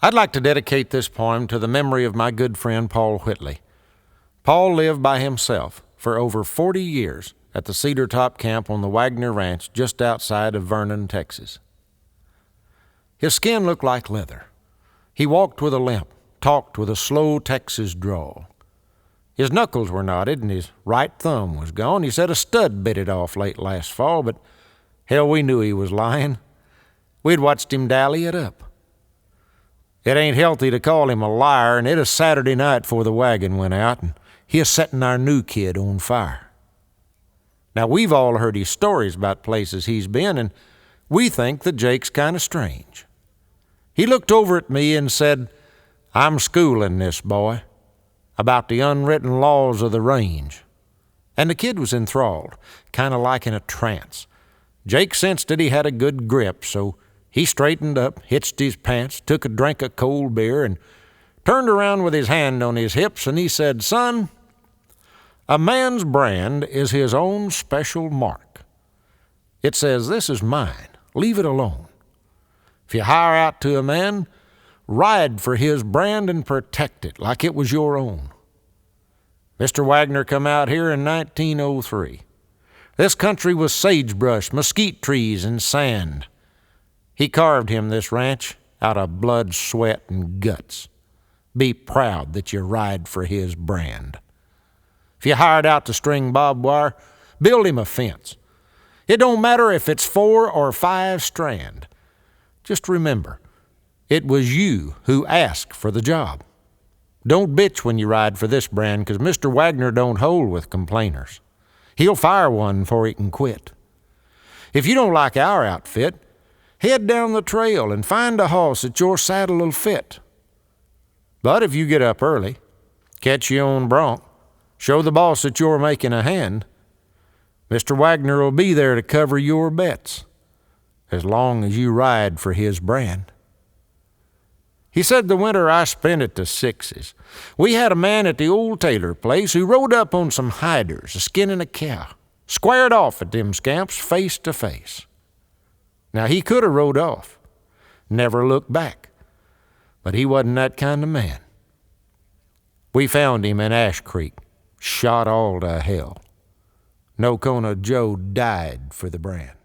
I'd like to dedicate this poem to the memory of my good friend Paul Whitley. Paul lived by himself for over 40 years at the Cedar Top Camp on the Waggoner Ranch just outside of Vernon, Texas. His skin looked like leather. He walked with a limp, talked with a slow Texas drawl. His knuckles were knotted and his right thumb was gone. He said a stud bit it off late last fall, but hell, we knew he was lying. We'd watched him dally it up. It ain't healthy to call him a liar, and it was Saturday night before the wagon went out, and he is setting our new kid on fire. Now, we've all heard his stories about places he's been, and we think that Jake's kind of strange. He looked over at me and said, "I'm schooling this boy about the unwritten laws of the range." And the kid was enthralled, kind of like in a trance. Jake sensed that he had a good grip, so he straightened up, hitched his pants, took a drink of cold beer, and turned around with his hand on his hips, and he said, "Son, a man's brand is his own special mark. It says, 'This is mine. Leave it alone.' If you hire out to a man, ride for his brand and protect it like it was your own." Mr. Waggoner come out here in 1903. This country was sagebrush, mesquite trees, and sand. He carved him this ranch out of blood, sweat, and guts. Be proud that you ride for his brand. If you hired out to string barbed wire, build him a fence. It don't matter if it's 4 or 5 strand. Just remember, it was you who asked for the job. Don't bitch when you ride for this brand, 'cause Mr. Waggoner don't hold with complainers. He'll fire one before he can quit. If you don't like our outfit, head down the trail and find a hoss that your saddle'll fit. But if you get up early, catch your own bronc, show the boss that you're making a hand, Mr. Waggoner will be there to cover your bets, as long as you ride for his brand. He said the winter I spent at the Sixes, we had a man at the old Taylor place who rode up on some hiders, skinning a cow, squared off at them scamps face to face. Now, he could have rode off, never looked back, but he wasn't that kind of man. We found him in Ash Creek, shot all to hell. No Kona Joe died for the brand.